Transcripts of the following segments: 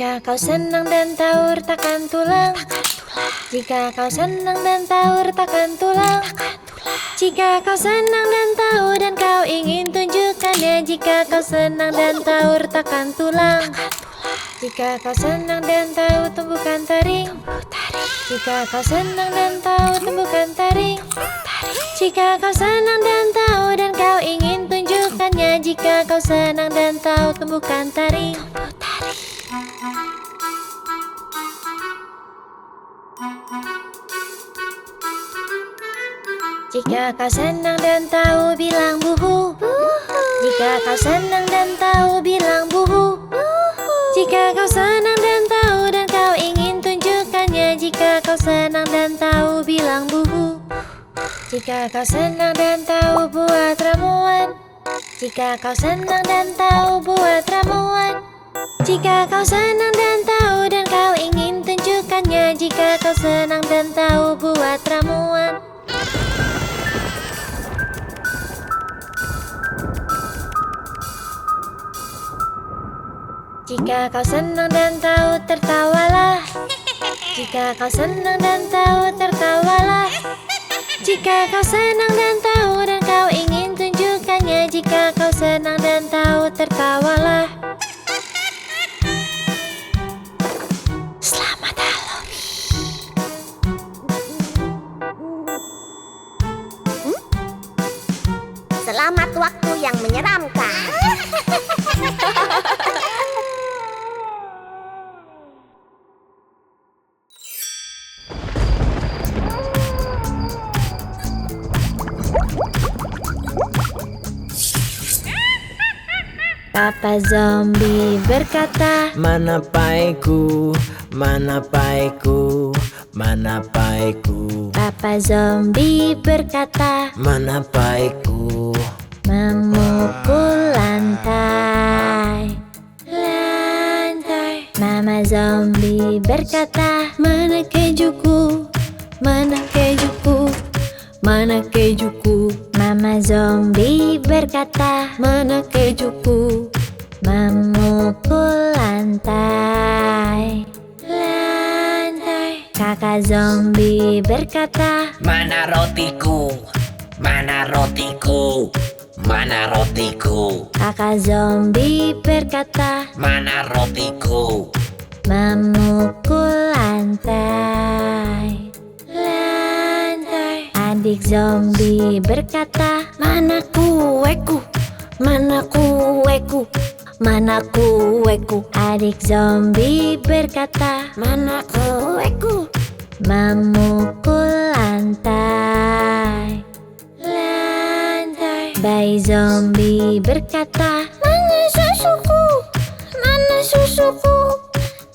Jika kau senang dan tahu retakan tulang, jika kau senang dan tahu retakan tulang, jika kau senang dan tahu dan kau ingin tunjukkannya, jika kau senang dan tahu retakan tulang, jika kau senang dan tahu tumbukan taring, jika kau senang dan tahu tumbukan taring, jika kau senang dan tahu dan kau ingin tunjukkannya, jika kau senang dan tahu tumbukan taring. Jika kau senang dan tahu bilang buhu, jika kau senang dan tahu bilang buhu, jika kau senang dan tahu dan kau ingin tunjukkannya, jika kau senang dan tahu bilang buhu. Jika kau senang dan tahu buat ramuan, jika kau senang dan tahu buat ramuan, jika kau senang dan tahu dan kau ingin tunjukkannya, jika kau senang dan tahu buat ramuan. Jika kau senang dan tahu tertawalah, jika kau senang dan tahu tertawalah, jika kau senang dan tahu dan kau ingin tunjukkannya, jika kau senang dan tahu tertawalah. Selamat Halloween. Selamat waktu yang menyeramkan. Papa Zombie berkata, mana paiku, mana paiku, mana paiku. Papa Zombie berkata, Mana paiku. memukul lantai. Lantai. Mama Zombie berkata, mana kejuku, mana kejuku, mana kejuku. Mama Zombie berkata, mana kejuku, memukul lantai. Lantai. Kakak Zombie berkata, Mana rotiku, mana rotiku, mana rotiku. Kakak Zombie berkata, Mana rotiku. memukul lantai. Lantai. Adik Zombie berkata, mana kueku, mana kueku, mana kueku. Adik Zombie berkata, mana kueku, memukul lantai. Lantai. Bayi Zombie berkata, mana susuku, mana susuku,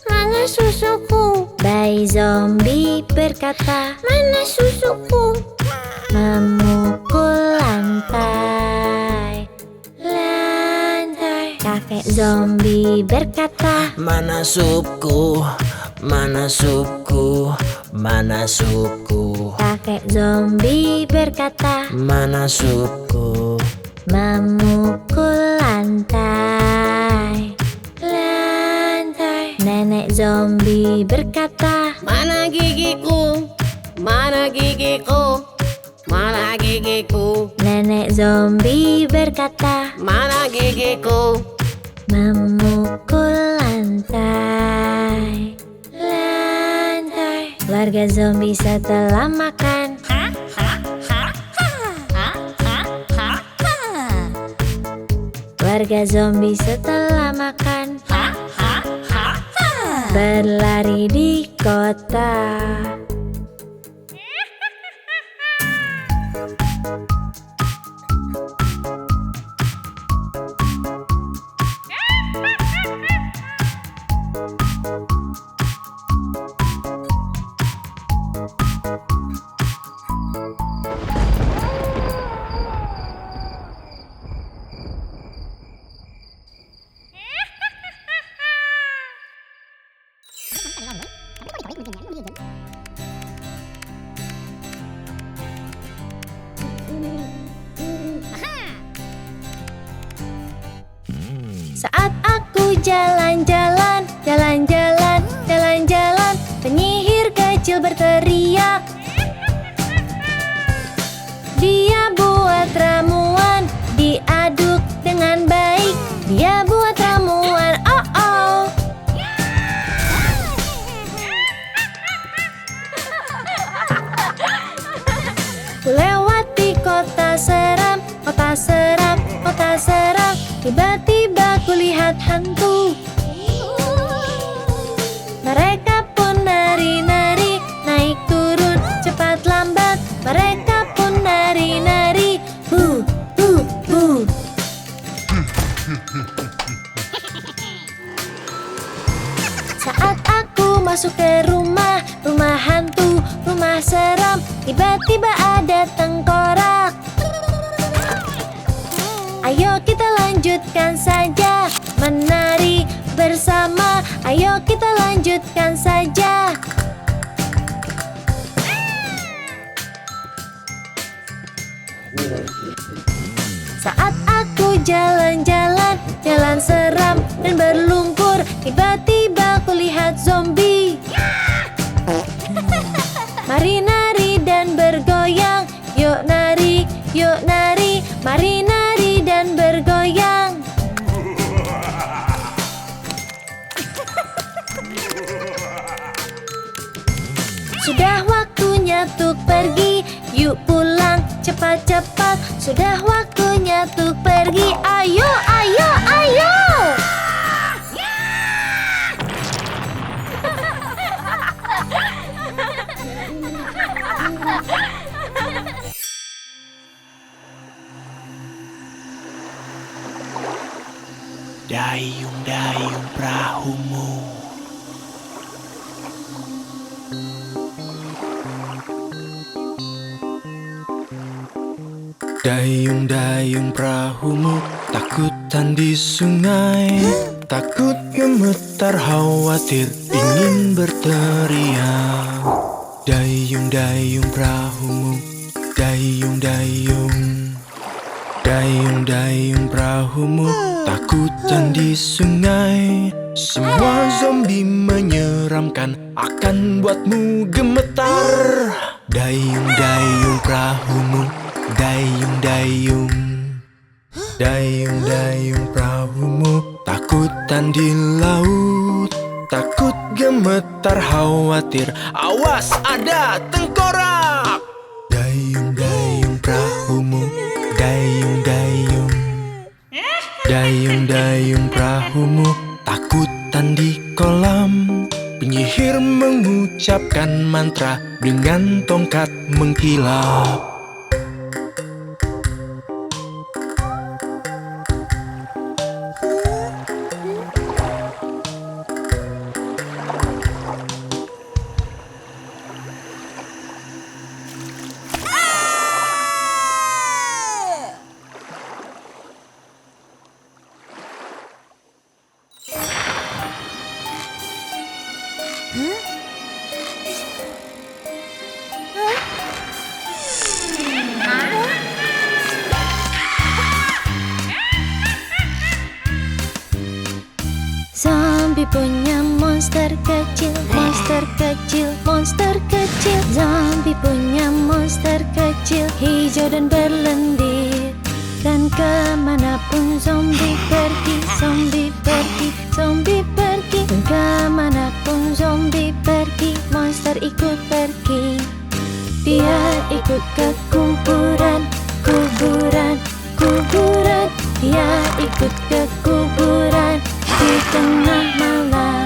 mana susuku. Bayi Zombie berkata, mana susuku, memukul lantai. Lantai. Kakek Zombie berkata, Mana supku, mana supku, mana supku. Kakek Zombie berkata, Mana supku. memukul lantai. Lantai. Nenek Zombie berkata, Mana gigiku, mana gigiku, mana gigiku, Nenek Zombie berkata, mana gigiku. memukul lantai. Lantai. Keluarga Zombie setelah makan, keluarga Zombie setelah makan, berlari di kota. kecil berteriak. Dia buat ramuan, diaduk dengan baik. Dia buat ramuan, oh oh. Lewati kota seram, kota seram, kota seram. Tiba-tiba kulihat hantu. Mereka pun nari-nari, naik turun, cepat lambat. Mereka pun nari-nari, bu, bu, bu. Saat aku masuk ke rumah, rumah hantu, rumah seram, tiba-tiba ada tengkorak. Ayo kita lanjutkan saja menari bersama. Ayo kita lanjutkan saja. Saat aku jalan-jalan, jalan seram dan berlumpur, tiba-tiba kulihat zombie. Mari nari dan bergoyang, yuk nari, yuk nari. Mari nari dan bergoyang. Sudah waktunya tuk pergi, yuk pulang cepat-cepat. Sudah waktunya tuk pergi, ayo, ayo, ayo. Dayung-dayung perahumu. Dayung-dayung perahumu takutan di sungai. Takut gemetar khawatir ingin berteriak. Dayung-dayung perahumu, dayung-dayung. Dayung-dayung perahumu takutan di sungai. Semua zombie menyeramkan akan buatmu gemetar. Dayung-dayung perahumu, dayung-dayung. Dayung-dayung perahumu takutan di laut. Takut gemetar khawatir, awas ada tengkorak. Dayung-dayung perahumu, dayung-dayung. Dayung-dayung perahumu takutan di kolam. Penyihir mengucapkan mantra dengan tongkat mengkilap. Zombie punya monster kecil, monster kecil, monster kecil. Zombie punya monster kecil, hijau dan berlendir. Dan kemanapun zombie pergi, zombie pergi, zombie pergi. Dan kemanapun zombie pergi, monster ikut pergi. Dia ikut ke kuburan, kuburan, kuburan. Dia ikut ke kuburan di tengah malam.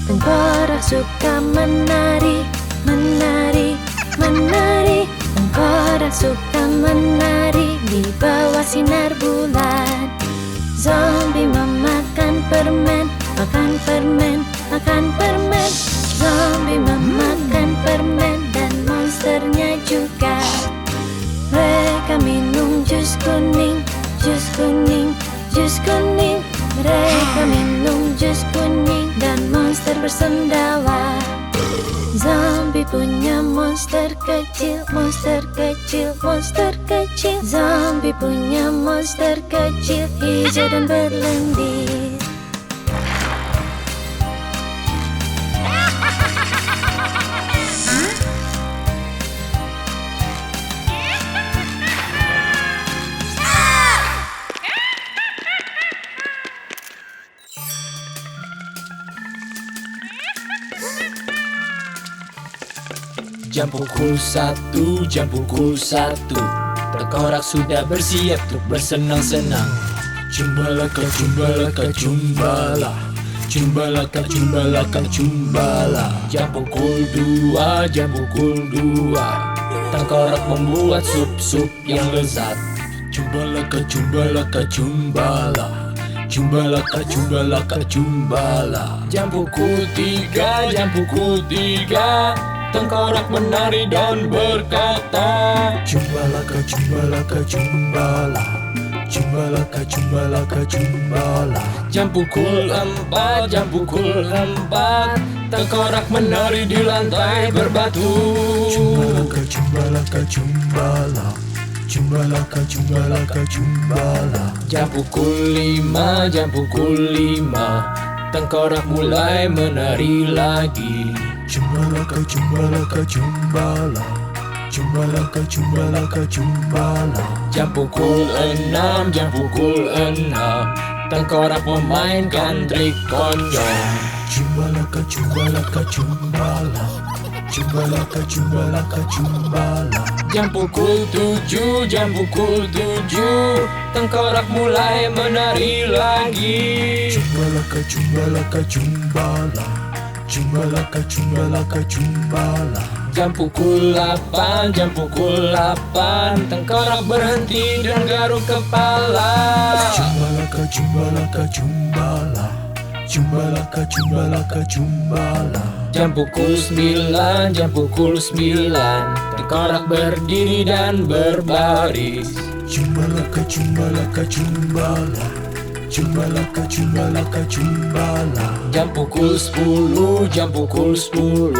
Tengkorak suka menari, menari, menari. Tengkorak suka menari di bawah sinar bulan. Zombie memakan permen, makan permen, makan permen. Zombie memakan permen dan monsternya juga. Mereka minum jus kuning, jus kuning, jus kuning. Mereka minum jus kuning dan monster bersendawa. Zombie punya monster kecil, monster kecil, monster kecil. Zombie punya monster kecil, hijau dan berlendir. Jam pukul 1, jam pukul 1. Tengkorak sudah bersiap untuk bersenang-senang. Cumbalaka, cumbalaka, cumbala. Cumbalaka, cumbalaka, cumbala. Jam pukul 2, jam pukul 2. Tengkorak membuat sup-sup yang lezat. Cumbalaka, cumbalaka, cumbala. Cumbalaka, cumbalaka, cumbala. Jam pukul 3, jam pukul 3. Tengkorak menari dan berkata, cumbalaka, cumbalaka, cumbala. Cumbalaka, cumbalaka, cumbala. Jam pukul 4, jam pukul 4. Tengkorak menari di lantai berbatu. Cumbalaka, cumbalaka, cumbala. Cumbalaka, cumbalaka, cumbala. Jam pukul 5, jam pukul 5. Tengkorak mulai menari lagi. Cumbalaka, cumbalaka, cumbala. Cumbalaka, cumbalaka, cumbala. Jam pukul 6, jam pukul 6. Tengkorak memainkan trik konyol. Cumbalaka, cumbalaka, cumbala. Cumbalaka, cumbalaka, cumbala. Jam pukul 7, jam pukul 7. Tengkorak mulai menari lagi. Cumbalaka, cumbalaka, cumbala. Cumbalaka, cumbalaka, cumbala. Jam pukul 8, jam pukul 8. Tengkorak berhenti dan garuk kepala. Cumbalaka, cumbalaka, cumbala. Cumbalaka, cumbalaka, cumbala. Jam pukul 9, jam pukul 9. Tengkorak berdiri dan berbaris. Cumbalaka, cumbalaka, cumbala. Cumbalaka, cumbalaka, cumbala. Jam pukul 10, jam pukul 10.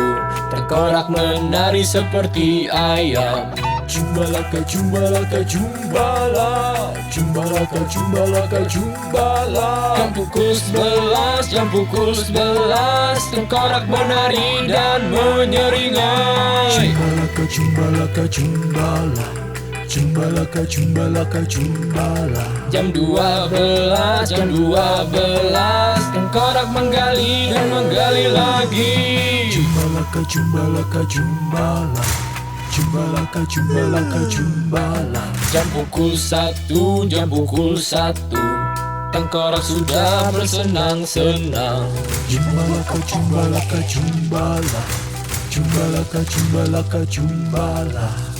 Tengkorak menari seperti ayam. Cumbalaka, cumbalaka, cumbala. Cumbalaka, cumbalaka, cumbala. Jam pukul 11, jam pukul 11. Tengkorak menari dan menyeringai. Cumbalaka, cumbalaka, cumbala. Cumbalaka, cumbalaka, cumbala. Jam 12, jam 12. Tengkorak menggali dan menggali lagi. Cumbalaka, cumbalaka, cumbala. Cumbalaka, cumbalaka, cumbala. Jam pukul 1, jam pukul 1. Tengkorak sudah bersenang-senang. Cumbalaka, cumbalaka, cumbala. Cumbalaka, cumbalaka, cumbala.